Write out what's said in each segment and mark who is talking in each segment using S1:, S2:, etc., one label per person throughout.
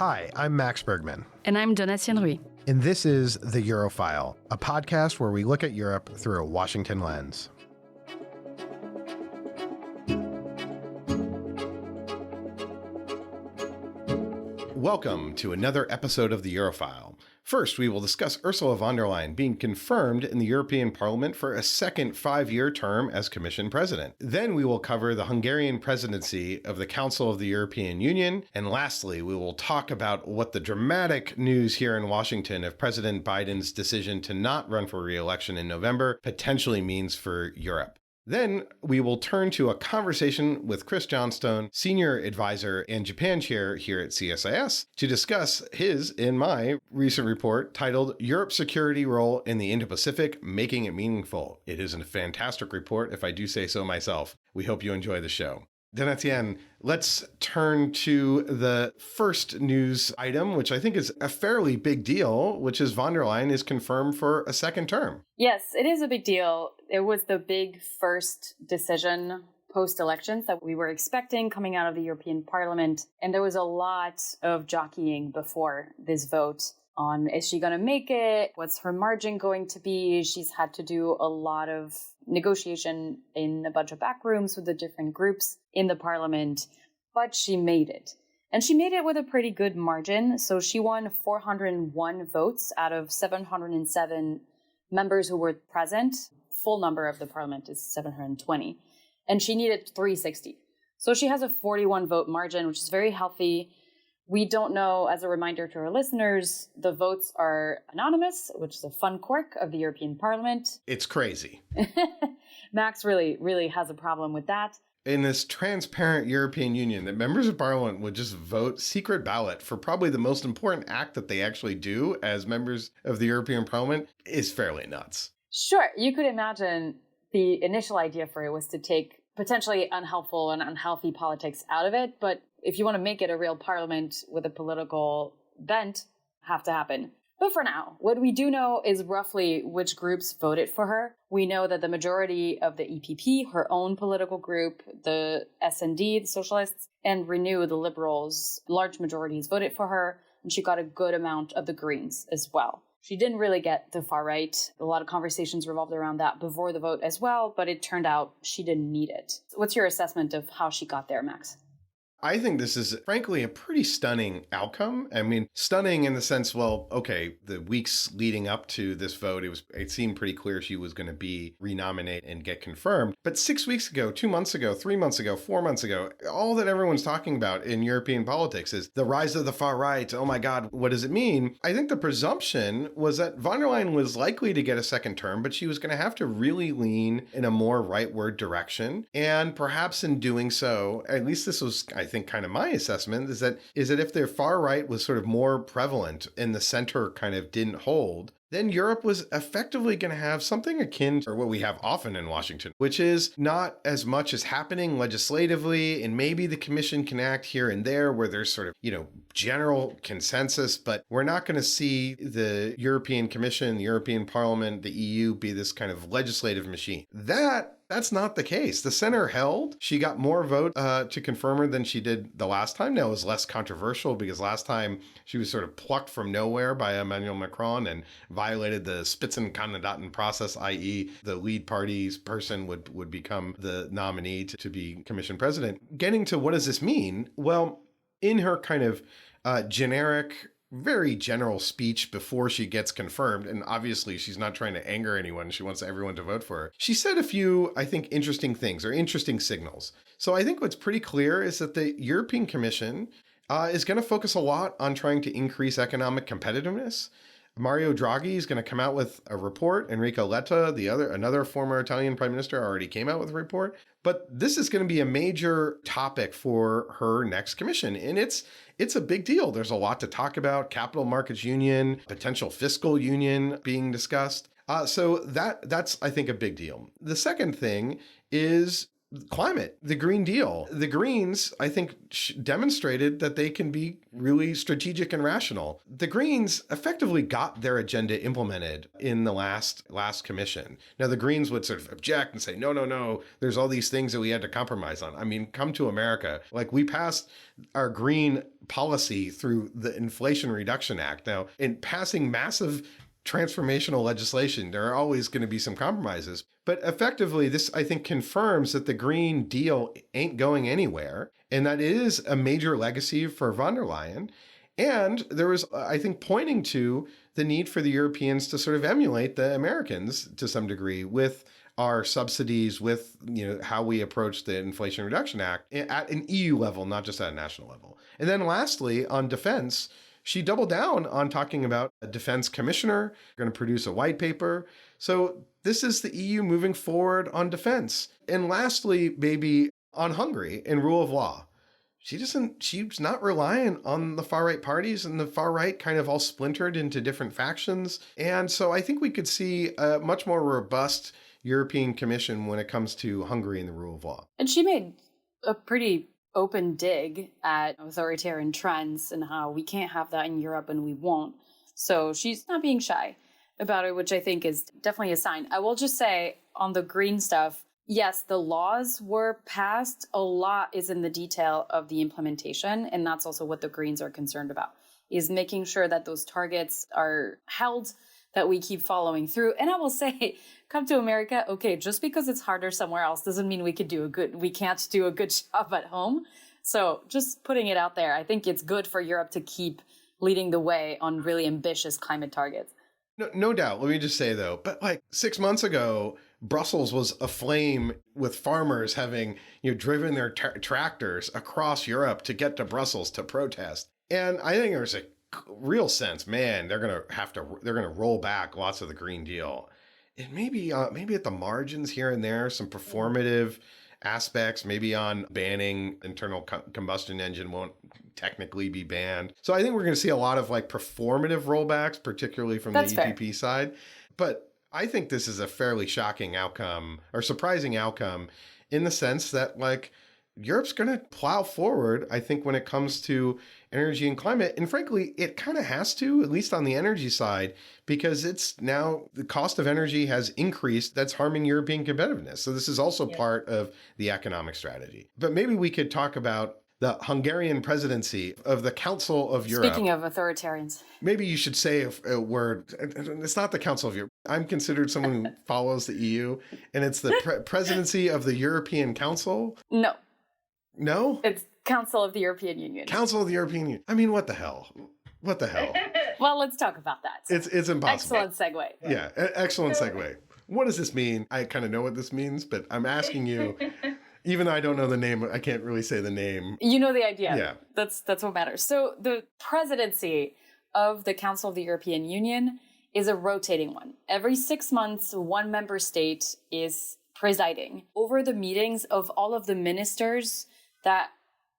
S1: Hi, I'm Max Bergman.
S2: And I'm Donatien Rui.
S1: And this is The Eurofile, a podcast where we look at Europe through a Washington lens. Welcome to another episode of The Eurofile. First, we will discuss Ursula von der Leyen being confirmed in the European Parliament for a second 5-year term as Commission President. Then we will cover the Hungarian presidency of the Council of the European Union. And lastly, we will talk about what the dramatic news here in Washington of President Biden's decision to not run for re-election in November potentially means for Europe. Then we will turn to a conversation with Chris Johnstone, Senior Advisor and Japan Chair here at CSIS, to discuss his and my recent report titled Europe's Security Role in the Indo-Pacific, Making It Meaningful. It is a fantastic report, if I do say so myself. We hope you enjoy the show. Donatien, let's turn to the first news item, which I think is a fairly big deal, which is von der Leyen is confirmed for a second term.
S2: Yes, it is a big deal. It was the big first decision post-elections that we were expecting coming out of the European Parliament. And there was a lot of jockeying before this vote on, is she going to make it? What's her margin going to be? She's had to do a lot of negotiation in a bunch of back rooms with the different groups in the parliament, but she made it. And she made it with a pretty good margin. So she won 401 votes out of 707 members who were present. Full number of the parliament is 720. And she needed 360. So she has a 41 vote margin, which is very healthy. We don't know, as a reminder to our listeners, the votes are anonymous, which is a fun quirk of the European Parliament.
S1: It's crazy.
S2: Max really has a problem with that.
S1: In this transparent European Union, that members of Parliament would just vote secret ballot for probably the most important act that they actually do as members of the European Parliament is fairly nuts.
S2: Sure. You could imagine the initial idea for it was to take potentially unhelpful and unhealthy politics out of it, but if you want to make it a real parliament with a political bent, have to happen. But for now, what we do know is roughly which groups voted for her. We know that the majority of the EPP, her own political group, the S&D, the Socialists, and Renew, the Liberals, large majorities voted for her, and she got a good amount of the Greens as well. She didn't really get the far right. A lot of conversations revolved around that before the vote as well, but it turned out she didn't need it. What's your assessment of how she got there, Max?
S1: I think this is, frankly, a pretty stunning outcome. I mean, stunning in the sense, well, okay, the weeks leading up to this vote, it seemed pretty clear she was going to be renominated and get confirmed. But 6 weeks ago, 2 months ago, 3 months ago, 4 months ago, all that everyone's talking about in European politics is the rise of the far right. Oh my God, what does it mean? I think the presumption was that von der Leyen was likely to get a second term, but she was going to have to really lean in a more rightward direction. And perhaps in doing so, at least this was, I think kind of my assessment is that if their far right was sort of more prevalent and the center kind of didn't hold, then Europe was effectively going to have something akin to what we have often in Washington, which is not as much as happening legislatively, and maybe the commission can act here and there where there's sort of, general consensus, but we're not going to see the European Commission, the European Parliament, the EU be this kind of legislative machine. That's not the case. The center held. She got more vote to confirm her than she did the last time. Now it was less controversial because last time she was sort of plucked from nowhere by Emmanuel Macron and violated the Spitzenkandidaten process, i.e. the lead party's person would become the nominee to be commission president. Getting to what does this mean? Well, in her kind of generic, very general speech before she gets confirmed, and obviously she's not trying to anger anyone. She wants everyone to vote for her. She said a few, I think, interesting things or interesting signals. So I think what's pretty clear is that the European Commission is going to focus a lot on trying to increase economic competitiveness. Mario Draghi is going to come out with a report. Enrico Letta, another former Italian prime minister, already came out with a report. But this is going to be a major topic for her next commission. And it's a big deal. There's a lot to talk about. Capital markets union, potential fiscal union being discussed. So that's, I think, a big deal. The second thing is climate, the Green Deal. The Greens, I think, demonstrated that they can be really strategic and rational. The Greens effectively got their agenda implemented in the last commission. Now, the Greens would sort of object and say, no, no, no, there's all these things that we had to compromise on. I mean, come to America. Like, we passed our green policy through the Inflation Reduction Act. Now, in passing massive transformational legislation, there are always going to be some compromises. But effectively, this, I think, confirms that the Green Deal ain't going anywhere, and that it is a major legacy for von der Leyen. And there was, I think, pointing to the need for the Europeans to sort of emulate the Americans to some degree with our subsidies, with how we approach the Inflation Reduction Act at an EU level, not just at a national level. And then lastly, on defense, she doubled down on talking about a defense commissioner, going to produce a white paper. So this is the EU moving forward on defense. And lastly, maybe on Hungary and rule of law. She's not reliant on the far right parties, and the far right kind of all splintered into different factions. And so I think we could see a much more robust European Commission when it comes to Hungary and the rule of law.
S2: And she made a pretty open dig at authoritarian trends and how we can't have that in Europe and we won't. So she's not being shy about it, which I think is definitely a sign. I will just say on the green stuff, yes, the laws were passed. A lot is in the detail of the implementation. And that's also what the Greens are concerned about, is making sure that those targets are held, that we keep following through. And I will say, come to America, okay, just because it's harder somewhere else doesn't mean we can't do a good job at home. So just putting it out there, I think it's good for Europe to keep leading the way on really ambitious climate targets.
S1: No doubt. Let me just say though, but like 6 months ago, Brussels was aflame with farmers having driven their tractors across Europe to get to Brussels to protest. And I think there's a real sense, man, they're going to roll back lots of the Green Deal. And maybe at the margins here and there, some performative aspects, maybe on banning internal combustion engine won't technically be banned. So I think we're going to see a lot of like performative rollbacks, particularly from the EPP side. But I think this is a fairly shocking outcome or surprising outcome in the sense that like Europe's going to plow forward, I think, when it comes to energy and climate. And frankly, it kind of has to, at least on the energy side, because it's now the cost of energy has increased. That's harming European competitiveness. So this is also part of the economic strategy. But maybe we could talk about the Hungarian presidency of the Council of Europe.
S2: Speaking of authoritarians.
S1: Maybe you should say a word. It's not the Council of Europe. I'm considered someone who follows the EU, and it's the presidency of the European Council.
S2: No.
S1: No?
S2: It's Council of the European Union.
S1: Council of the European Union. I mean, what the hell? What the hell?
S2: Well, let's talk about that.
S1: It's impossible.
S2: Excellent segue.
S1: Yeah, excellent segue. What does this mean? I kind of know what this means, but I'm asking you, even though I don't know the name, I can't really say the name.
S2: You know the idea.
S1: Yeah.
S2: That's what matters. So the presidency of the Council of the European Union is a rotating one. Every 6 months, one member state is presiding over the meetings of all of the ministers that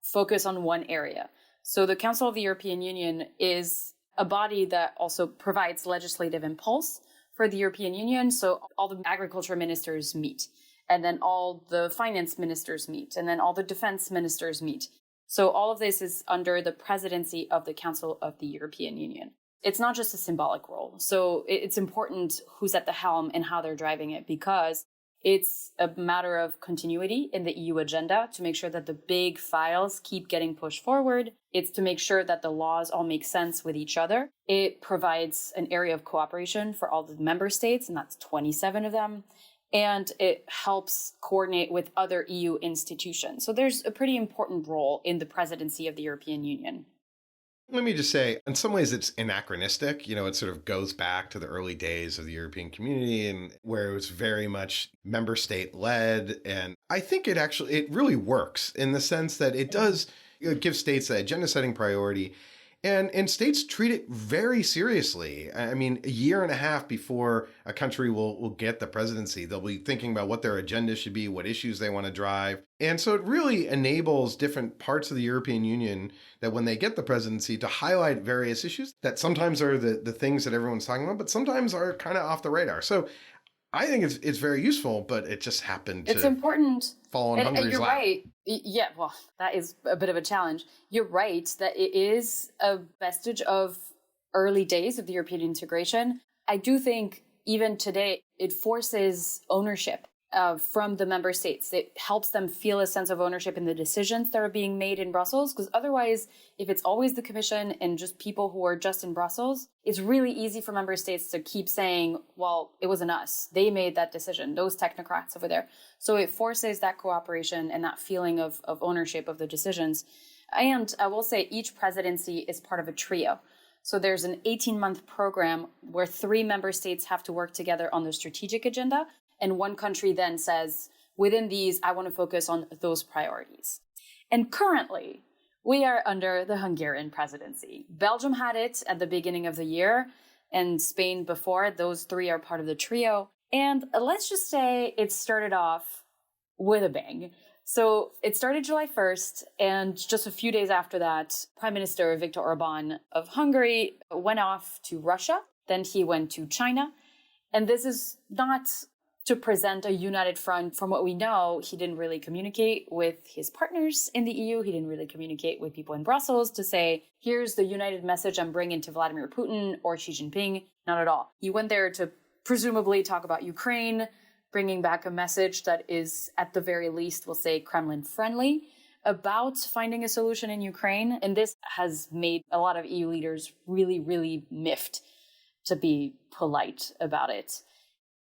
S2: focus on one area. So the Council of the European Union is a body that also provides legislative impulse for the European Union. So all the agriculture ministers meet, and then all the finance ministers meet, and then all the defense ministers meet. So all of this is under the presidency of the Council of the European Union. It's not just a symbolic role. So it's important who's at the helm and how they're driving it, because it's a matter of continuity in the EU agenda to make sure that the big files keep getting pushed forward. It's to make sure that the laws all make sense with each other. It provides an area of cooperation for all the member states, and that's 27 of them. And it helps coordinate with other EU institutions. So there's a pretty important role in the presidency of the European Union.
S1: Let me just say, in some ways, it's anachronistic. It sort of goes back to the early days of the European community, and where it was very much member state led. And I think it really works in the sense that it does give states an agenda setting priority. And states treat it very seriously. I mean, a year and a half before a country will get the presidency, they'll be thinking about what their agenda should be, what issues they want to drive. And so it really enables different parts of the European Union that when they get the presidency to highlight various issues that sometimes are the things that everyone's talking about, but sometimes are kind of off the radar. So I think it's very useful, but it just happened
S2: It's
S1: to
S2: important.
S1: fall in
S2: And
S1: Hungary's
S2: you're
S1: lap.
S2: right. Yeah, well, that is a bit of a challenge. You're right that it is a vestige of early days of the European integration. I do think even today, it forces ownership from the member states. It helps them feel a sense of ownership in the decisions that are being made in Brussels. Because otherwise, if it's always the Commission and just people who are just in Brussels, it's really easy for member states to keep saying, well, it wasn't us. They made that decision, those technocrats over there. So it forces that cooperation and that feeling of ownership of the decisions. And I will say each presidency is part of a trio. So there's an 18-month program where 3 member states have to work together on the strategic agenda. And one country then says, within these, I want to focus on those priorities. And currently, we are under the Hungarian presidency. Belgium had it at the beginning of the year, and Spain before. Those 3 are part of the trio. And let's just say it started off with a bang. So it started July 1st, and just a few days after that, Prime Minister Viktor Orban of Hungary went off to Russia. Then he went to China. And this is not to present a united front. From what we know, he didn't really communicate with his partners in the EU. He didn't really communicate with people in Brussels to say, here's the united message I'm bringing to Vladimir Putin or Xi Jinping. Not at all. He went there to presumably talk about Ukraine, bringing back a message that is, at the very least, we'll say Kremlin friendly about finding a solution in Ukraine. And this has made a lot of EU leaders really, really miffed, to be polite about it.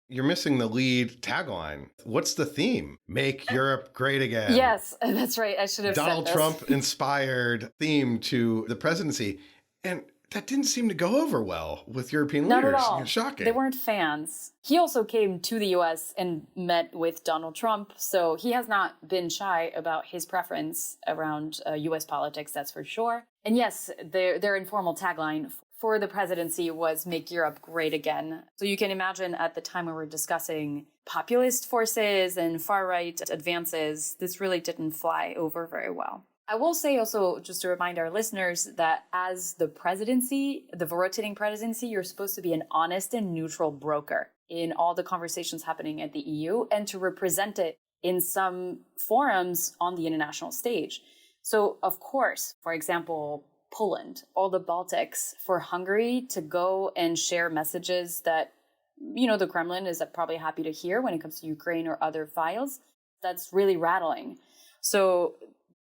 S1: You're missing the lead tagline. What's the theme? Make Europe great again.
S2: Yes, that's right. I should have
S1: Donald
S2: said this.
S1: Trump inspired theme to the presidency. And that didn't seem to go over well with European
S2: Not
S1: leaders.
S2: at all.
S1: Shocking.
S2: They weren't fans. He also came to the US and met with Donald Trump, so he has not been shy about his preference around US politics, that's for sure. And yes, their informal tagline for the presidency was Make Europe Great Again. So you can imagine at the time we were discussing populist forces and far-right advances, this really didn't fly over very well. I will say also, just to remind our listeners, that as the presidency, the rotating presidency, you're supposed to be an honest and neutral broker in all the conversations happening at the EU and to represent it in some forums on the international stage. So, of course, for example, Poland, all the Baltics, for Hungary to go and share messages that, the Kremlin is probably happy to hear when it comes to Ukraine or other files, that's really rattling. So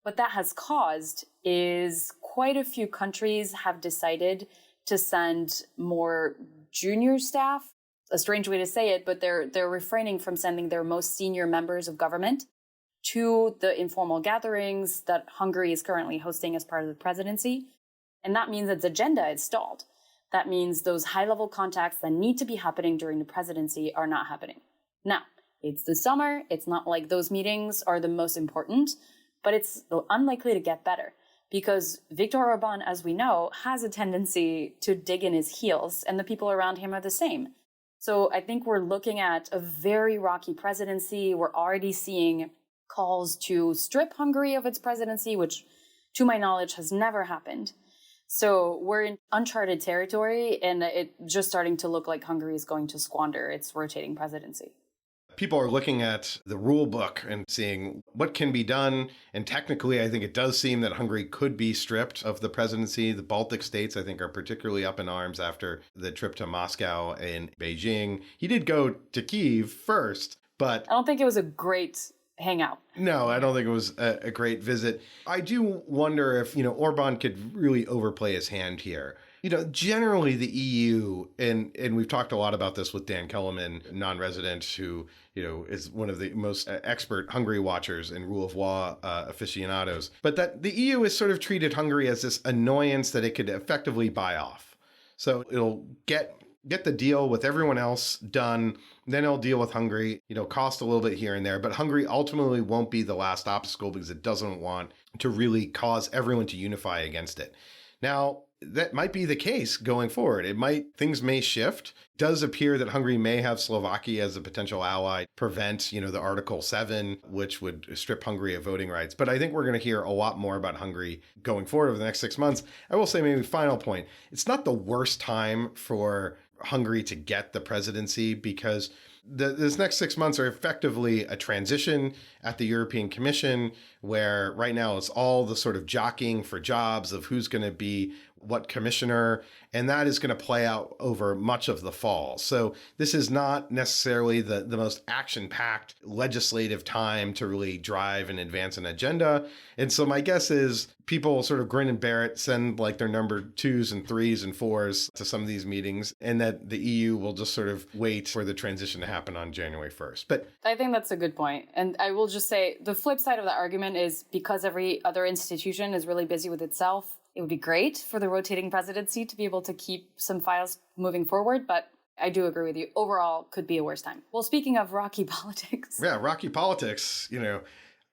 S2: what that has caused is quite a few countries have decided to send more junior staff. A strange way to say it, but they're refraining from sending their most senior members of government to the informal gatherings that Hungary is currently hosting as part of the presidency. And that means its agenda is stalled. That means those high-level contacts that need to be happening during the presidency are not happening. Now, it's the summer. It's not like those meetings are the most important, but it's unlikely to get better because Viktor Orban, as we know, has a tendency to dig in his heels, and the people around him are the same. So I think we're looking at a very rocky presidency. We're already seeing calls to strip Hungary of its presidency, which, to my knowledge, has never happened. So we're in uncharted territory, and it's just starting to look like Hungary is going to squander its rotating presidency.
S1: People are looking at the rule book and seeing what can be done. And technically, I think it does seem that Hungary could be stripped of the presidency. The Baltic states, I think, are particularly up in arms after the trip to Moscow and Beijing. He did go to Kyiv first, but
S2: I don't think it was a great hangout.
S1: No, I don't think it was a great visit. I do wonder if, Orban could really overplay his hand here. Generally the EU, and we've talked a lot about this with Dan Kellerman, non-resident, who, is one of the most expert Hungary watchers and rule of law aficionados, but that the EU has sort of treated Hungary as this annoyance that it could effectively buy off. So it'll get the deal with everyone else done, then it'll deal with Hungary, cost a little bit here and there, but Hungary ultimately won't be the last obstacle because it doesn't want to really cause everyone to unify against it. Now, that might be the case going forward. Things may shift. It does appear that Hungary may have Slovakia as a potential ally, prevent, the Article 7, which would strip Hungary of voting rights. But I think we're going to hear a lot more about Hungary going forward over the next 6 months. I will say maybe final point. It's not the worst time for Hungary to get the presidency because This next 6 months are effectively a transition at the European Commission, where right now it's all the sort of jockeying for jobs of who's going to be what commissioner, and that is going to play out over much of the fall. So this is not necessarily the most action-packed legislative time to really drive and advance an agenda. And so my guess is people sort of grin and bear it, send like their number 2s and 3s and 4s to some of these meetings, and that the EU will just sort of wait for the transition to happen on January 1st. But
S2: I think that's a good point. And I will just say the flip side of the argument is because every other institution is really busy with itself, it would be great for the rotating presidency to be able to keep some files moving forward. But I do agree with you. Overall, could be a worse time. Well, speaking of rocky politics.
S1: Yeah, rocky politics,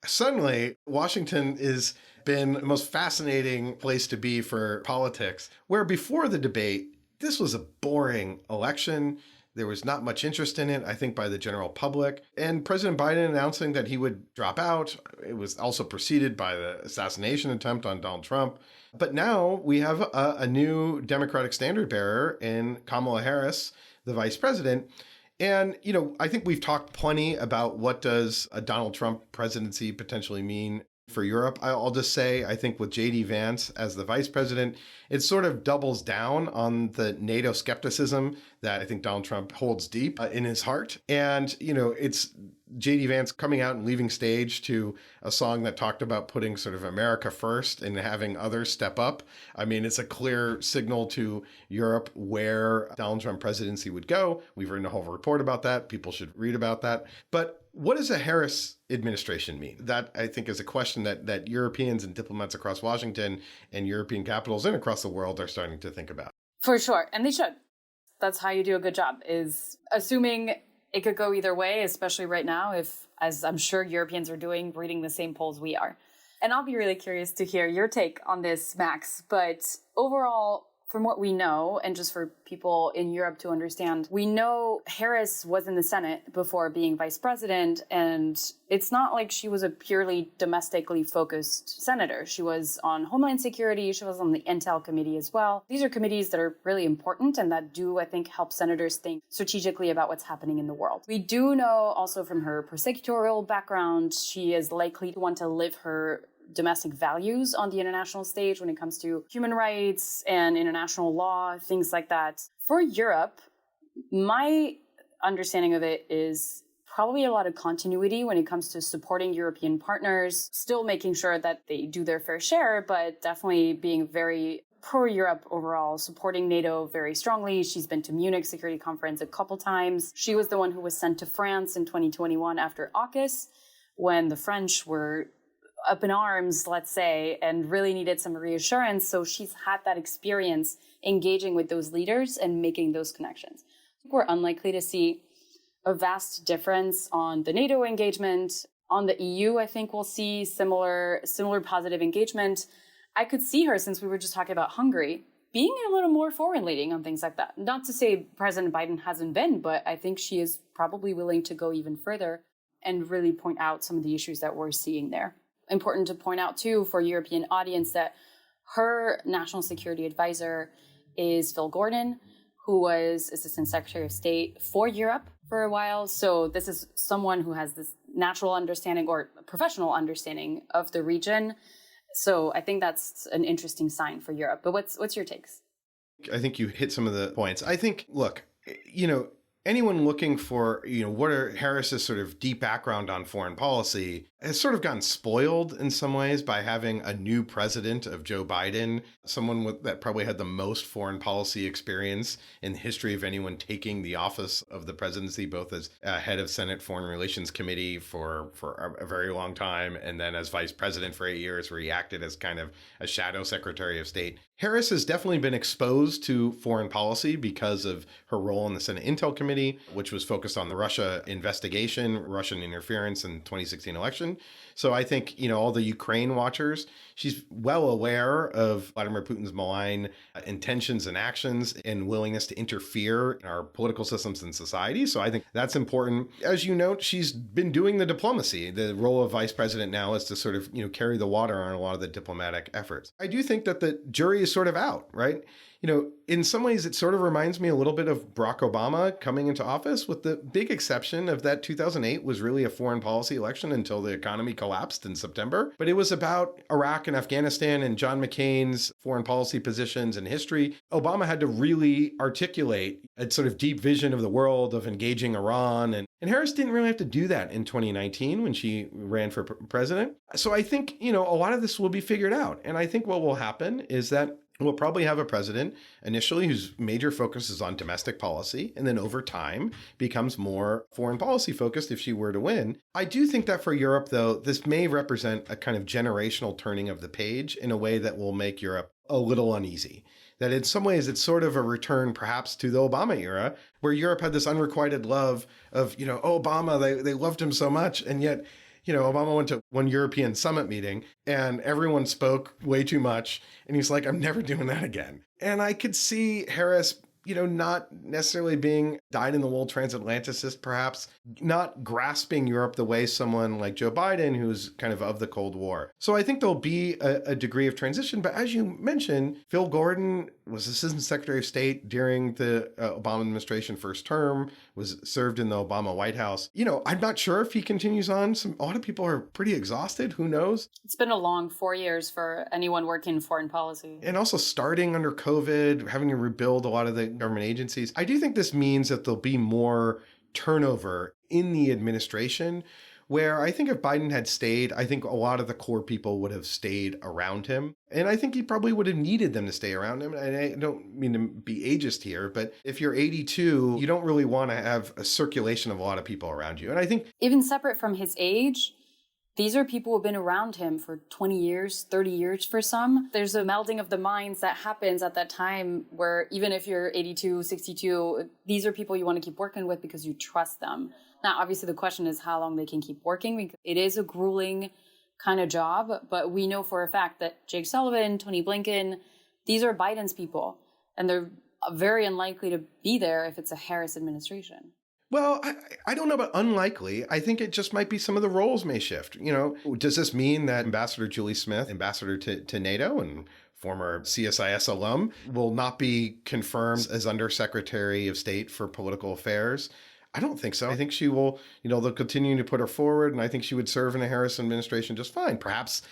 S1: suddenly Washington is been the most fascinating place to be for politics, where before the debate, this was a boring election. There was not much interest in it, I think, by the general public. And President Biden announcing that he would drop out. It was also preceded by the assassination attempt on Donald Trump. But now we have a new Democratic standard bearer in Kamala Harris, the vice president. And, I think we've talked plenty about what does a Donald Trump presidency potentially mean for Europe. I'll just say, I think with J.D. Vance as the vice president, it sort of doubles down on the NATO skepticism that I think Donald Trump holds deep in his heart. And, it's J.D. Vance coming out and leaving stage to a song that talked about putting sort of America first and having others step up. I mean, it's a clear signal to Europe where Donald Trump presidency would go. We've written a whole report about that. People should read about that. But what does a Harris administration mean? That, I think, is a question that Europeans and diplomats across Washington and European capitals and across the world are starting to think about.
S2: For sure. And they should. That's how you do a good job, is assuming it could go either way, especially right now, if, as I'm sure Europeans are doing, reading the same polls we are. And I'll be really curious to hear your take on this, Max. But overall, from what we know, and just for people in Europe to understand, we know Harris was in the Senate before being vice president, and it's not like she was a purely domestically focused senator. She was on Homeland Security, she was on the Intel Committee as well. These are committees that are really important and that do, I think, help senators think strategically about what's happening in the world. We do know also from her prosecutorial background, she is likely to want to live her domestic values on the international stage when it comes to human rights and international law, things like that. For Europe, my understanding of it is probably a lot of continuity when it comes to supporting European partners, still making sure that they do their fair share, but definitely being very pro-Europe overall, supporting NATO very strongly. She's been to Munich Security Conference a couple times. She was the one who was sent to France in 2021 after AUKUS, when the French were up in arms, let's say, and really needed some reassurance. So she's had that experience engaging with those leaders and making those connections. We're unlikely to see a vast difference on the NATO engagement. On the EU, I think we'll see similar positive engagement. I could see her, since we were just talking about Hungary, being a little more foreign-leading on things like that. Not to say President Biden hasn't been, but I think she is probably willing to go even further and really point out some of the issues that we're seeing there. Important to point out, too, for European audience, that her national security advisor is Phil Gordon, who was Assistant Secretary of State for Europe for a while. So this is someone who has this natural understanding or professional understanding of the region. So I think that's an interesting sign for Europe. But what's your takes?
S1: I think you hit some of the points. I think, look, anyone looking for, what are Harris's sort of deep background on foreign policy has sort of gotten spoiled in some ways by having a new president of Joe Biden, someone that probably had the most foreign policy experience in the history of anyone taking the office of the presidency, both as head of Senate Foreign Relations Committee for a very long time, and then as vice president for 8 years, where he acted as kind of a shadow secretary of state. Harris has definitely been exposed to foreign policy because of her role in the Senate Intel Committee, which was focused on the Russia investigation, Russian interference in the 2016 election. So I think, all the Ukraine watchers, she's well aware of Vladimir Putin's malign intentions and actions and willingness to interfere in our political systems and society. So I think that's important. As you note, she's been doing the diplomacy. The role of vice president now is to sort of, carry the water on a lot of the diplomatic efforts. I do think that the jury is sort of out, right? In some ways, it sort of reminds me a little bit of Barack Obama coming into office, with the big exception of that 2008 was really a foreign policy election until the economy collapsed in September. But it was about Iraq and Afghanistan and John McCain's foreign policy positions and history. Obama had to really articulate a sort of deep vision of the world, of engaging Iran. And Harris didn't really have to do that in 2019 when she ran for president. So I think, a lot of this will be figured out. And I think what will happen is that we'll probably have a president initially whose major focus is on domestic policy, and then over time becomes more foreign policy focused if she were to win. I do think that for Europe, though, this may represent a kind of generational turning of the page in a way that will make Europe a little uneasy. That in some ways it's sort of a return perhaps to the Obama era, where Europe had this unrequited love of, Obama, they loved him so much, and yet Obama went to one European summit meeting and everyone spoke way too much. And he's like, I'm never doing that again. And I could see Harris, not necessarily being dyed-in-the-wool transatlanticist, perhaps, not grasping Europe the way someone like Joe Biden, who's kind of the Cold War. So I think there'll be a degree of transition. But as you mentioned, Phil Gordon was Assistant Secretary of State during the Obama administration first term, served in the Obama White House. I'm not sure if he continues on. A lot of people are pretty exhausted. Who knows?
S2: It's been a long 4 years for anyone working in foreign policy.
S1: And also starting under COVID, having to rebuild a lot of the government agencies. I do think this means that there'll be more turnover in the administration, where I think if Biden had stayed, I think a lot of the core people would have stayed around him. And I think he probably would have needed them to stay around him. And I don't mean to be ageist here, but if you're 82, you don't really want to have a circulation of a lot of people around you. And I think
S2: even separate from his age, these are people who have been around him for 20 years, 30 years for some. There's a melding of the minds that happens at that time where even if you're 82, 62, these are people you want to keep working with because you trust them. Now, obviously, the question is how long they can keep working, because it is a grueling kind of job. But we know for a fact that Jake Sullivan, Tony Blinken, these are Biden's people, and they're very unlikely to be there if it's a Harris administration.
S1: Well, I don't know about unlikely. I think it just might be some of the roles may shift. Does this mean that Ambassador Julie Smith, ambassador to NATO and former CSIS alum, will not be confirmed as Undersecretary of State for Political Affairs? I don't think so. I think she will, they'll continue to put her forward, and I think she would serve in a Harris administration just fine. Perhaps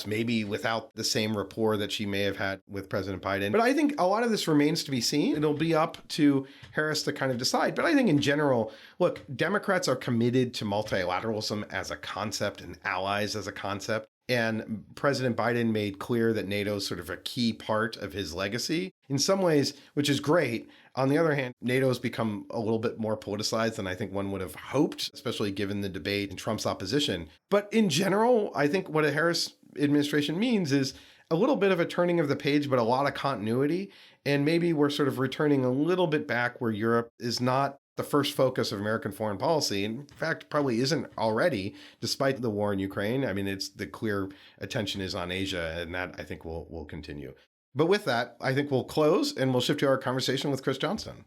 S1: maybe without the same rapport that she may have had with President Biden. But I think a lot of this remains to be seen. It'll be up to Harris to kind of decide. But I think in general, look, Democrats are committed to multilateralism as a concept and allies as a concept. And President Biden made clear that NATO is sort of a key part of his legacy in some ways, which is great. On the other hand, NATO has become a little bit more politicized than I think one would have hoped, especially given the debate and Trump's opposition. But in general, I think what a Harris administration means is a little bit of a turning of the page, but a lot of continuity. And maybe we're sort of returning a little bit back where Europe is not the first focus of American foreign policy. In fact, probably isn't already, despite the war in Ukraine. I mean, it's the clear attention is on Asia, and that I think will continue. But with that, I think we'll close and we'll shift to our conversation with Chris Johnstone.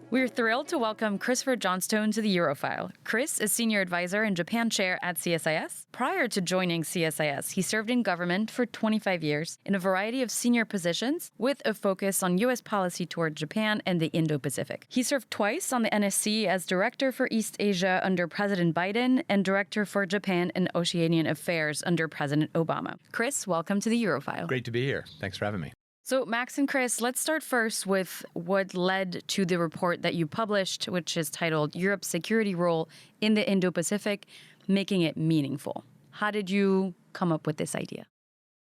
S3: We're thrilled to welcome Christopher Johnstone to the Eurofile. Chris is Senior Advisor and Japan Chair at CSIS. Prior to joining CSIS, he served in government for 25 years in a variety of senior positions with a focus on U.S. policy toward Japan and the Indo-Pacific. He served twice on the NSC as Director for East Asia under President Biden and Director for Japan and Oceanian Affairs under President Obama. Chris, welcome to the Eurofile.
S4: Great to be here. Thanks for having me.
S3: So, Max and Chris, let's start first with what led to the report that you published, which is titled Europe's Security Role in the Indo-Pacific, Making It Meaningful. How did you come up with this idea?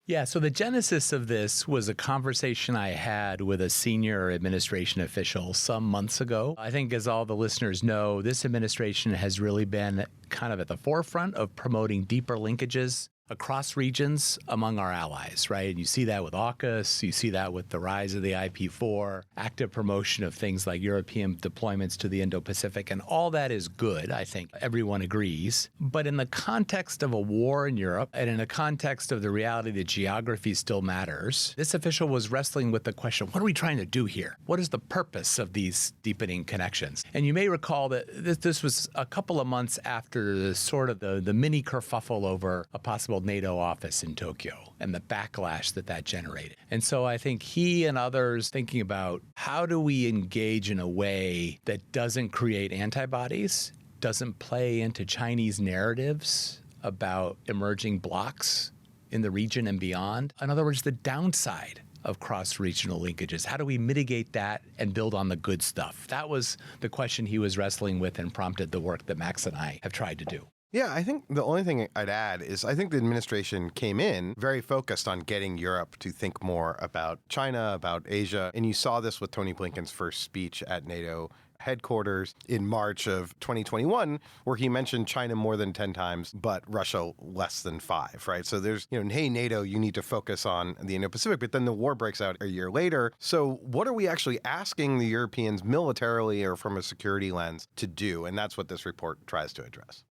S4: Yeah, so the genesis of this was a conversation I had with a senior administration official some months ago. I think, as all the listeners know, this administration has really been kind of at the forefront of promoting deeper linkages across regions among our allies, right? And you see that with AUKUS, you see that with the rise of the IP4, active promotion of things like European deployments to the Indo-Pacific, and all that is good, I think everyone agrees. But in the context of a war in Europe, and in the context of the reality that geography still matters, this official was wrestling with the question, what are we trying to do here? What is the purpose of these deepening connections? And you may recall that this was a couple of months after the sort of the mini kerfuffle over a possible Central NATO office in Tokyo and the backlash that generated. And so I think he and others thinking about how do we engage in a way that doesn't create antibodies, doesn't play into Chinese narratives about emerging blocs in the region and beyond. In other words, the downside of cross-regional linkages. How do we mitigate that and build on the good stuff? That was the question he was wrestling with and prompted the work that Max and I have tried to do.
S1: Yeah, I think the only thing I'd add is I think the administration came in very focused on getting Europe to think more about China, about Asia. And you saw this with Tony Blinken's first speech at NATO headquarters in March of 2021, where he mentioned China more than 10 times, but Russia less than 5, right? So there's, hey, NATO, you need to focus on the Indo-Pacific, but then the war breaks out a year later. So what are we actually asking the Europeans militarily or from a security lens to do? And that's what this report tries to address.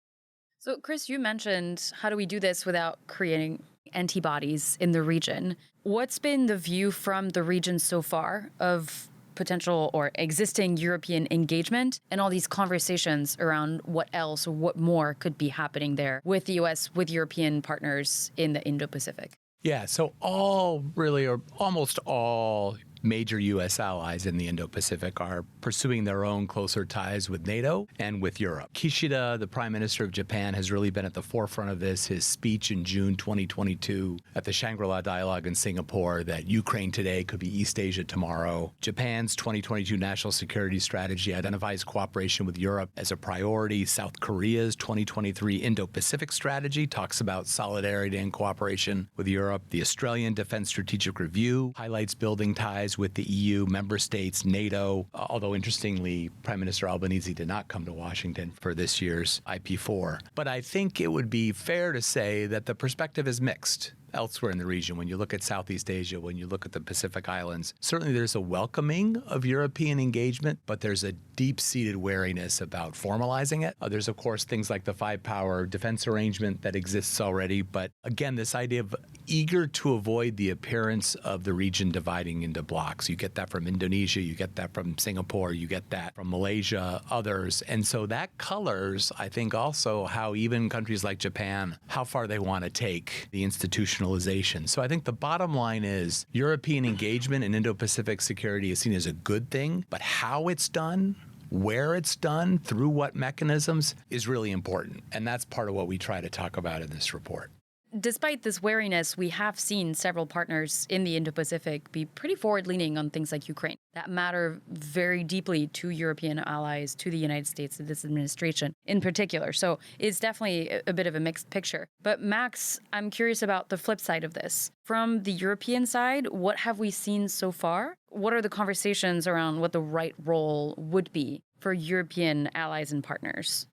S3: So, Chris, you mentioned how do we do this without creating antibodies in the region? What's been the view from the region so far of potential or existing European engagement and all these conversations around what else or what more could be happening there with the U.S., with European partners in the Indo-Pacific?
S4: Yeah, so all really, or almost all major U.S. allies in the Indo-Pacific are pursuing their own closer ties with NATO and with Europe. Kishida, the Prime Minister of Japan, has really been at the forefront of this. His speech in June 2022 at the Shangri-La Dialogue in Singapore that Ukraine today could be East Asia tomorrow. Japan's 2022 National Security Strategy identifies cooperation with Europe as a priority. South Korea's 2023 Indo-Pacific Strategy talks about solidarity and cooperation with Europe. The Australian Defense Strategic Review highlights building ties with the EU, member states, NATO, although interestingly, Prime Minister Albanese did not come to Washington for this year's IP4. But I think it would be fair to say that the perspective is mixed elsewhere in the region. When you look at Southeast Asia, when you look at the Pacific Islands, certainly there's a welcoming of European engagement, but there's a deep-seated wariness about formalizing it. There's, of course, things like the five-power defense arrangement that exists already. But again, this idea of eager to avoid the appearance of the region dividing into blocs. You get that from Indonesia, you get that from Singapore, you get that from Malaysia, others. And so that colors, I think, also how even countries like Japan, how far they want to take the institutionalization. So I think the bottom line is European engagement in Indo-Pacific security is seen as a good thing, but how it's done, where it's done, through what mechanisms is really important. And that's part of what we try to talk about in this report.
S3: Despite this wariness, we have seen several partners in the Indo-Pacific be pretty forward-leaning on things like Ukraine that matter very deeply to European allies, to the United States, to this administration in particular. So it's definitely a bit of a mixed picture. But Max, I'm curious about the flip side of this. From the European side, what have we seen so far? What are the conversations around what the right role would be for European allies and partners?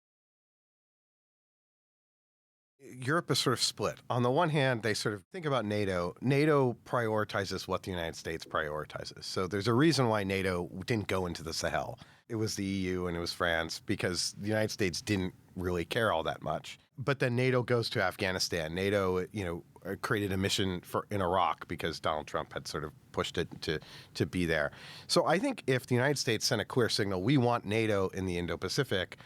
S1: Europe is sort of split. On the one hand, they sort of think about NATO. NATO prioritizes what the United States prioritizes. So there's a reason why NATO didn't go into the Sahel. It was the EU and it was France because the United States didn't really care all that much. But then NATO goes to Afghanistan. NATO, created a mission in Iraq because Donald Trump had sort of pushed it to be there. So I think if the United States sent a clear signal, we want NATO in the Indo-Pacific,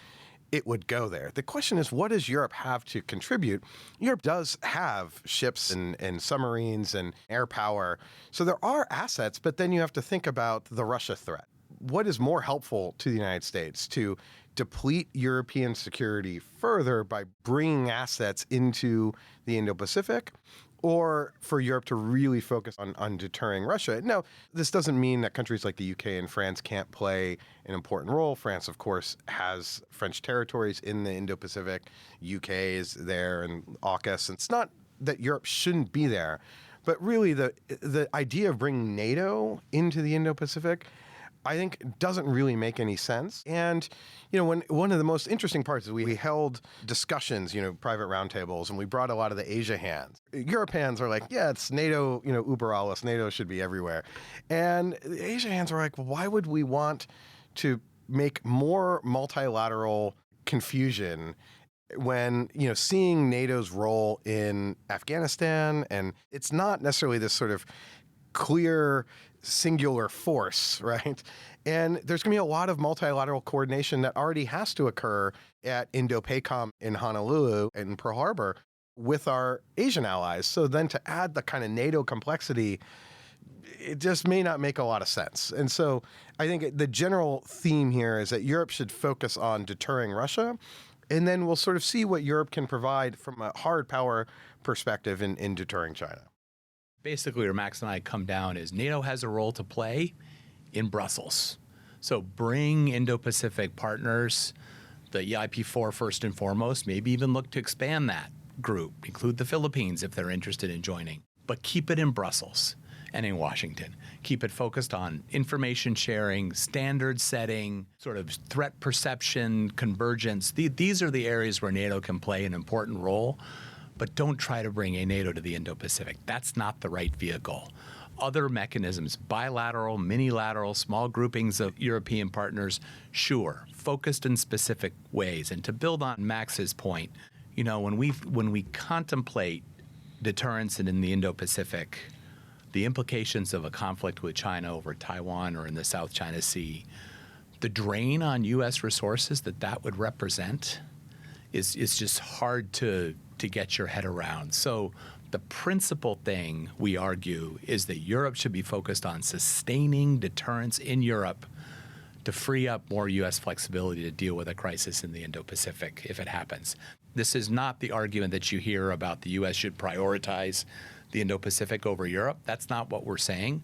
S1: it would go there. The question is, what does Europe have to contribute? Europe does have ships and submarines and air power. So there are assets, but then you have to think about the Russia threat. What is more helpful to the United States? To deplete European security further by bringing assets into the Indo-Pacific, or for Europe to really focus on deterring Russia? Now, this doesn't mean that countries like the UK and France can't play an important role. France, of course, has French territories in the Indo-Pacific. UK is there and AUKUS. It's not that Europe shouldn't be there, but really the idea of bringing NATO into the Indo-Pacific, I think, doesn't really make any sense. And, when one of the most interesting parts is we held discussions, private roundtables, and we brought a lot of the Asia hands. Europe hands are like, yeah, it's NATO, uber alles, NATO should be everywhere. And the Asia hands are like, well, why would we want to make more multilateral confusion when, seeing NATO's role in Afghanistan, and it's not necessarily this sort of clear singular force, right? And there's going to be a lot of multilateral coordination that already has to occur at Indo-PACOM in Honolulu and Pearl Harbor. with our Asian allies. So then to add the kind of NATO complexity, it just may not make a lot of sense. And so I think the general theme here is that Europe should focus on deterring Russia, and then we'll sort of see what Europe can provide from a hard power perspective in deterring China.
S4: Basically, where Max and I come down is NATO has a role to play in Brussels. So bring Indo-Pacific partners, the EIP4 first and foremost, maybe even look to expand that group, include the Philippines if they're interested in joining, but keep it in Brussels and in Washington. Keep it focused on information sharing, standard setting, sort of threat perception, convergence. These are the areas where NATO can play an important role, but don't try to bring a NATO to the Indo-Pacific. That's not the right vehicle. Other mechanisms, bilateral, minilateral, small groupings of European partners, sure, focused in specific ways. And to build on Max's point, when we contemplate deterrence in the Indo-Pacific, the implications of a conflict with China over Taiwan or in the South China Sea, the drain on U.S. resources that would represent is just hard to get your head around. So the principal thing we argue is that Europe should be focused on sustaining deterrence in Europe to free up more U.S. flexibility to deal with a crisis in the Indo-Pacific if it happens. This is not the argument that you hear about the U.S. should prioritize the Indo-Pacific over Europe. That's not what we're saying.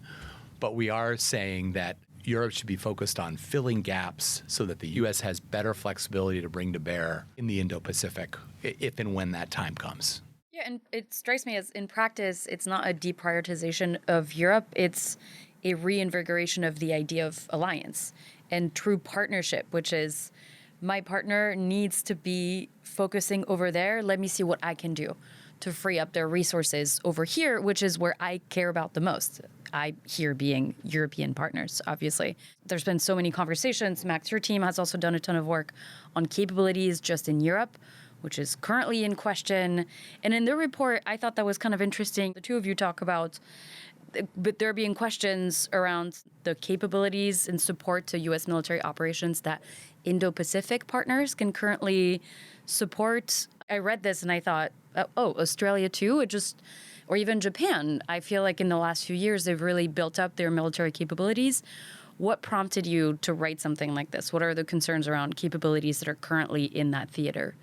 S4: But we are saying that Europe should be focused on filling gaps so that the U.S. has better flexibility to bring to bear in the Indo-Pacific if and when that time comes.
S3: Yeah, and it strikes me as in practice, it's not a deprioritization of Europe. It's a reinvigoration of the idea of alliance and true partnership, which is my partner needs to be focusing over there. Let me see what I can do to free up their resources over here, which is where I care about the most. I here being European partners, obviously. There's been so many conversations. Max, your team has also done a ton of work on capabilities just in Europe, which is currently in question. And in the report, I thought that was kind of interesting. The two of you talk about but there being questions around the capabilities and support to U.S. military operations that Indo-Pacific partners can currently support. I read this and I thought, oh, Australia too? Or even Japan. I feel like in the last few years, they've really built up their military capabilities. What prompted you to write something like this? What are the concerns around capabilities that are currently in that theater?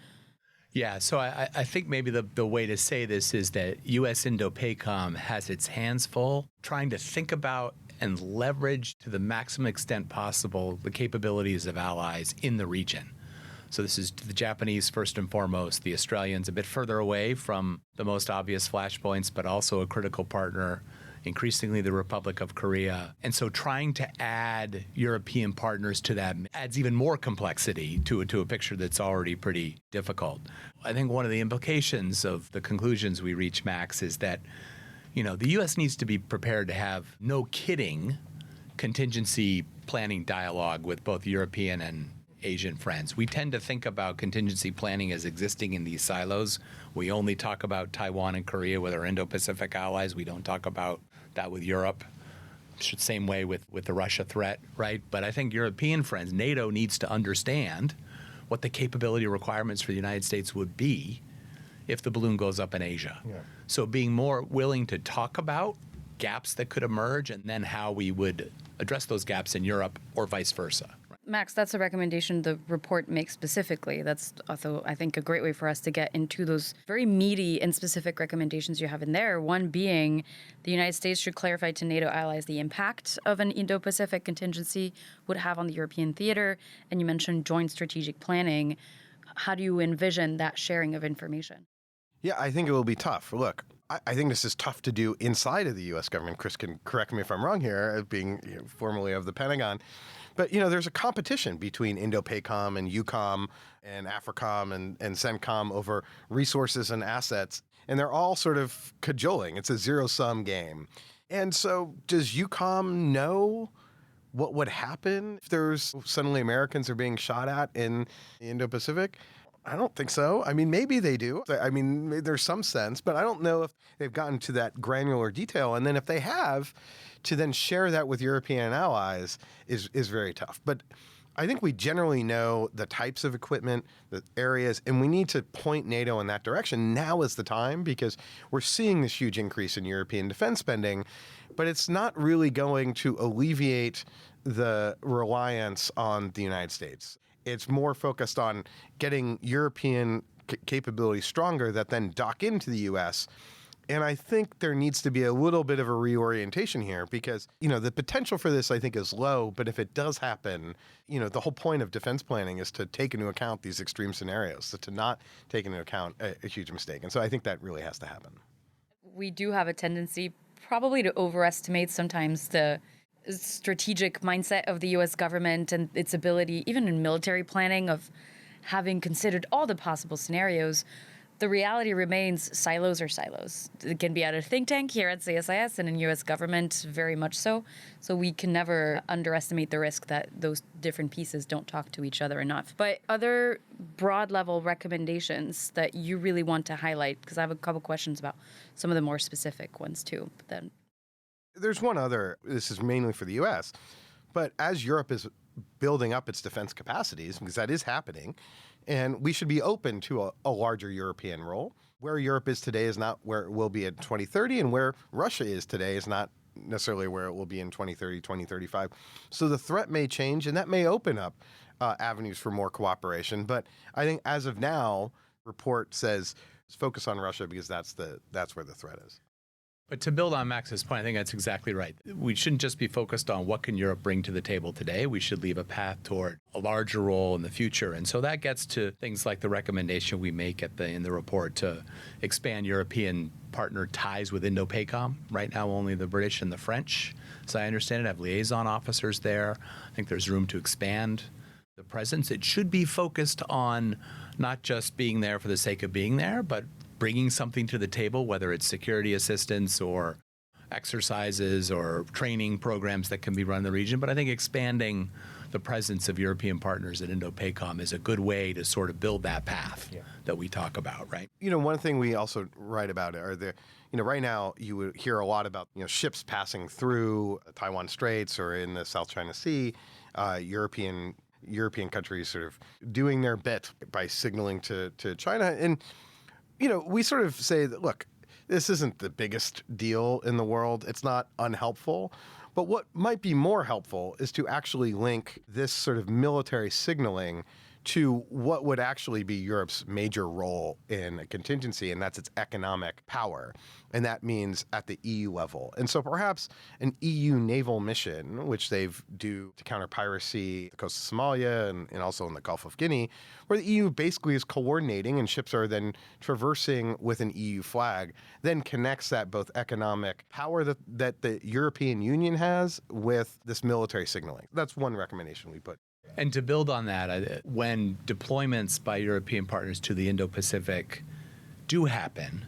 S4: Yeah, so I think maybe the way to say this is that U.S. Indo-PACOM has its hands full trying to think about and leverage to the maximum extent possible the capabilities of allies in the region. So this is the Japanese first and foremost, the Australians a bit further away from the most obvious flashpoints, but also a critical partner, increasingly the Republic of Korea. And so trying to add European partners to that adds even more complexity to a picture that's already pretty difficult. I think one of the implications of the conclusions we reach, Max, is that, the U.S. needs to be prepared to have no kidding contingency planning dialogue with both European and Asian friends. We tend to think about contingency planning as existing in these silos. We only talk about Taiwan and Korea with our Indo-Pacific allies. We don't talk about that with Europe. Same way with the Russia threat, right? But I think European friends, NATO needs to understand what the capability requirements for the United States would be if the balloon goes up in Asia. Yeah. So being more willing to talk about gaps that could emerge and then how we would address those gaps in Europe or vice versa.
S3: Max, that's a recommendation the report makes specifically. That's also, I think, a great way for us to get into those very meaty and specific recommendations you have in there. One being the United States should clarify to NATO allies the impact of an Indo-Pacific contingency would have on the European theater. And you mentioned joint strategic planning. How do you envision that sharing of information?
S1: Yeah, I think it will be tough. Look, I think this is tough to do inside of the U.S. government. Chris can correct me if I'm wrong here, being formerly of the Pentagon. But, there's a competition between Indo-PACOM and EUCOM and AFRICOM and CENTCOM over resources and assets. And they're all sort of cajoling. It's a zero-sum game. And so does EUCOM know what would happen if there's suddenly Americans are being shot at in the Indo-Pacific? I don't think so. I mean, maybe they do. I mean, there's some sense, but I don't know if they've gotten to that granular detail. And then if they have, to then share that with European allies is very tough. But I think we generally know the types of equipment, the areas, and we need to point NATO in that direction. Now is the time because we're seeing this huge increase in European defense spending, but it's not really going to alleviate the reliance on the United States. It's more focused on getting European capabilities stronger that then dock into the U.S. And I think there needs to be a little bit of a reorientation here because, the potential for this, I think, is low. But if it does happen, the whole point of defense planning is to take into account these extreme scenarios. So to not take into account a huge mistake. And so I think that really has to happen.
S3: We do have a tendency probably to overestimate sometimes the strategic mindset of the U.S. government and its ability, even in military planning, of having considered all the possible scenarios. The reality remains silos are silos. It can be at a think tank here at CSIS and in U.S. government, very much so. So we can never underestimate the risk that those different pieces don't talk to each other enough. But other broad level recommendations that you really want to highlight, because I have a couple questions about some of the more specific ones too. But then
S1: there's one other, this is mainly for the U.S., but as Europe is building up its defense capacities, because that is happening, and we should be open to a larger European role. Where Europe is today is not where it will be in 2030, and where Russia is today is not necessarily where it will be in 2030, 2035. So the threat may change, and that may open up avenues for more cooperation. But I think as of now, report says focus on Russia because that's where the threat is.
S4: But to build on Max's point, I think that's exactly right. We shouldn't just be focused on what can Europe bring to the table today. We should leave a path toward a larger role in the future. And so that gets to things like the recommendation we make in the report to expand European partner ties with Indo-PACOM. Right now, only the British and the French, as I understand it, have liaison officers there. I think there's room to expand the presence. It should be focused on not just being there for the sake of being there, but bringing something to the table, whether it's security assistance or exercises or training programs that can be run in the region. But I think expanding the presence of European partners at Indo-PACOM is a good way to sort of build that path that we talk about, right?
S1: One thing we also write about are right now you would hear a lot about, ships passing through Taiwan Straits or in the South China Sea, European countries sort of doing their bit by signaling to China. And we sort of say that, look, this isn't the biggest deal in the world. It's not unhelpful. But what might be more helpful is to actually link this sort of military signaling to what would actually be Europe's major role in a contingency, and that's its economic power. And that means at the EU level. And so perhaps an EU naval mission, which they've do to counter piracy, the coast of Somalia and also in the Gulf of Guinea, where the EU basically is coordinating and ships are then traversing with an EU flag, then connects that both economic power that the European Union has with this military signaling. That's one recommendation we put.
S4: And to build on that, when deployments by European partners to the Indo-Pacific do happen,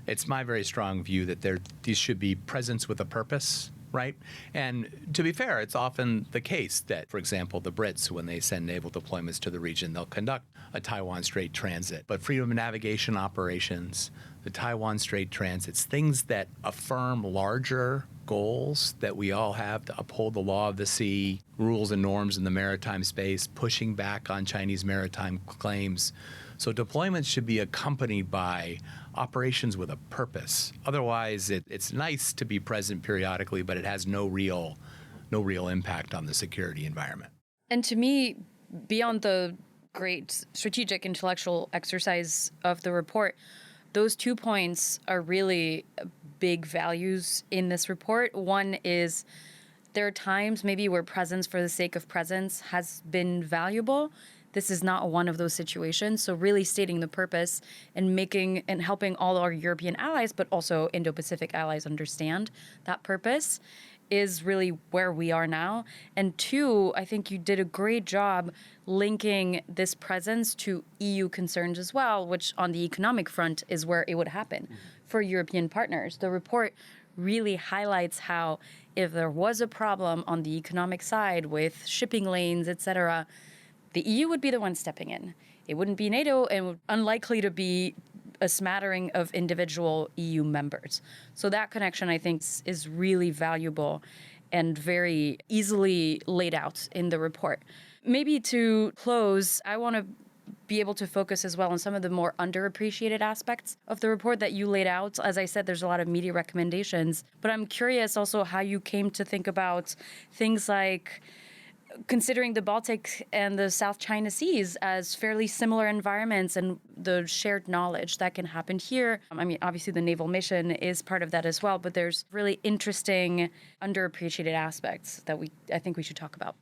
S4: it's my very strong view that these should be presence with a purpose, right? And to be fair, it's often the case that, for example, the Brits, when they send naval deployments to the region, they'll conduct a Taiwan Strait transit. But freedom of navigation operations, the Taiwan Strait transits, things that affirm larger goals that we all have to uphold the law of the sea, rules and norms in the maritime space, pushing back on Chinese maritime claims. So deployments should be accompanied by operations with a purpose. Otherwise, it's nice to be present periodically, but it has no real impact on the security environment.
S3: And to me, beyond the great strategic intellectual exercise of the report, those 2 points are really big values in this report. One is there are times maybe where presence for the sake of presence has been valuable. This is not one of those situations. So really stating the purpose and making and helping all our European allies, but also Indo-Pacific allies understand that purpose is really where we are now. And two, I think you did a great job linking this presence to EU concerns as well, which on the economic front is where it would happen for European partners. The report really highlights how if there was a problem on the economic side with shipping lanes, et cetera, the EU would be the one stepping in. It wouldn't be NATO and unlikely to be a smattering of individual EU members. So that connection, I think, is really valuable and very easily laid out in the report. Maybe to close, I want to be able to focus as well on some of the more underappreciated aspects of the report that you laid out. As I said, there's a lot of media recommendations, but I'm curious also how you came to think about things like considering the Baltic and the South China Seas as fairly similar environments and the shared knowledge that can happen here. I mean, obviously the naval mission is part of that as well, but there's really interesting underappreciated aspects that I think we should talk about.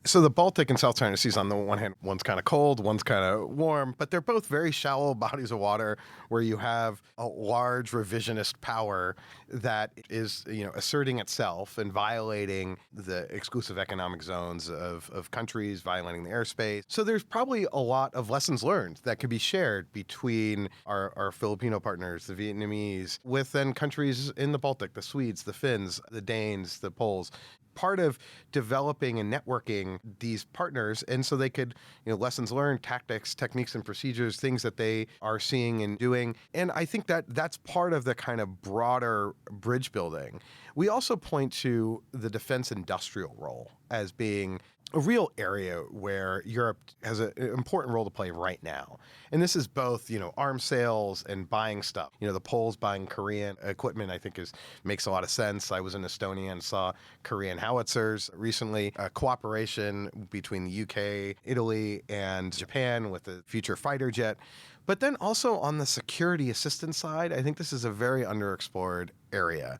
S1: So the Baltic and South China Seas, on the one hand, one's kind of cold, one's kind of warm, but they're both very shallow bodies of water where you have a large revisionist power that is, asserting itself and violating the exclusive economic zones of countries, violating the airspace. So there's probably a lot of lessons learned that could be shared between our Filipino partners, the Vietnamese, with then countries in the Baltic, the Swedes, the Finns, the Danes, the Poles. Part of developing and networking these partners, and so they could, lessons learned, tactics, techniques, and procedures, things that they are seeing and doing. And I think that that's part of the kind of broader bridge building. We also point to the defense industrial role as being a real area where Europe has an important role to play right now. And this is both, arms sales and buying stuff. The Poles buying Korean equipment, I think makes a lot of sense. I was in Estonia and saw Korean howitzers recently. Cooperation between the UK, Italy, and Japan with the future fighter jet. But then also on the security assistance side, I think this is a very underexplored area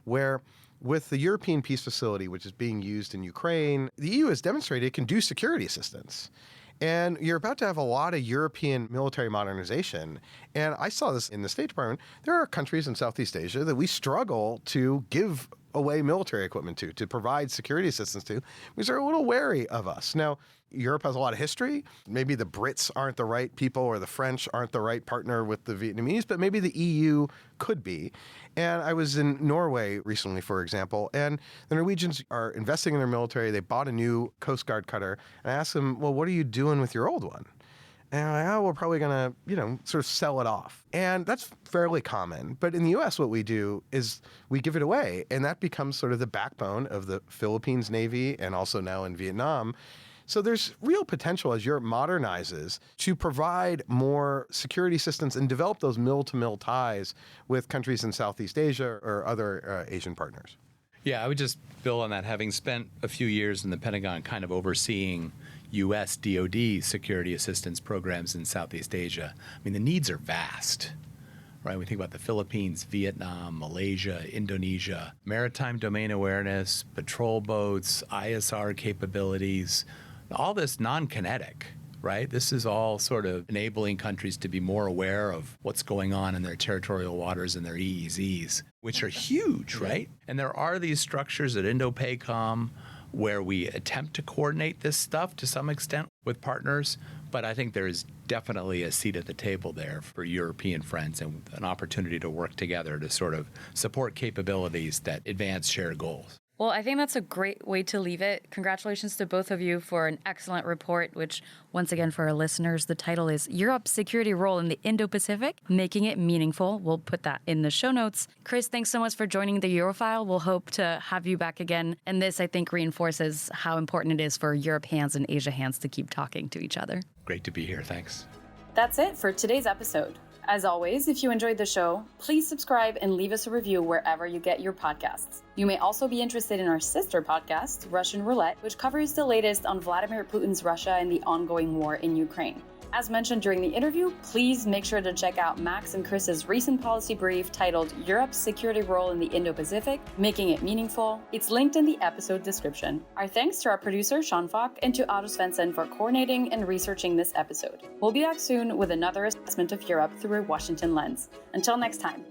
S1: where with the European Peace Facility, which is being used in Ukraine, the EU has demonstrated it can do security assistance. And you're about to have a lot of European military modernization. And I saw this in the State Department. There are countries in Southeast Asia that we struggle to give away military equipment to provide security assistance to, because they're a little wary of us. Now, Europe has a lot of history. Maybe the Brits aren't the right people or the French aren't the right partner with the Vietnamese, but maybe the EU could be. And I was in Norway recently, for example, and the Norwegians are investing in their military. They bought a new Coast Guard cutter. And I asked them, well, what are you doing with your old one? And they're like, we're probably going to, sort of sell it off. And that's fairly common. But in the U.S., what we do is we give it away. And that becomes sort of the backbone of the Philippines Navy and also now in Vietnam. So there's real potential as Europe modernizes to provide more security assistance and develop those mill-to-mill ties with countries in Southeast Asia or other Asian partners.
S4: Yeah, I would just build on that. Having spent a few years in the Pentagon kind of overseeing U.S. DoD security assistance programs in Southeast Asia, I mean, the needs are vast. Right, we think about the Philippines, Vietnam, Malaysia, Indonesia, maritime domain awareness, patrol boats, ISR capabilities, all this non-kinetic, right? This is all sort of enabling countries to be more aware of what's going on in their territorial waters and their EEZs, which are huge, right? And there are these structures at Indo-PACOM where we attempt to coordinate this stuff to some extent with partners, but I think there is definitely a seat at the table there for European friends and an opportunity to work together to sort of support capabilities that advance shared goals.
S3: Well, I think that's a great way to leave it. Congratulations to both of you for an excellent report, which, once again, for our listeners, the title is Europe's Security Role in the Indo-Pacific, Making It Meaningful. We'll put that in the show notes. Chris, thanks so much for joining the Eurofile. We'll hope to have you back again. And this, I think, reinforces how important it is for Europe hands and Asia hands to keep talking to each other.
S4: Great to be here. Thanks.
S2: That's it for today's episode. As always, if you enjoyed the show, please subscribe and leave us a review wherever you get your podcasts. You may also be interested in our sister podcast, Russian Roulette, which covers the latest on Vladimir Putin's Russia and the ongoing war in Ukraine. As mentioned during the interview, please make sure to check out Max and Chris's recent policy brief titled Europe's Security Role in the Indo-Pacific, Making It Meaningful. It's linked in the episode description. Our thanks to our producer, Sean Falk, and to Otto Svensson for coordinating and researching this episode. We'll be back soon with another assessment of Europe through a Washington lens. Until next time.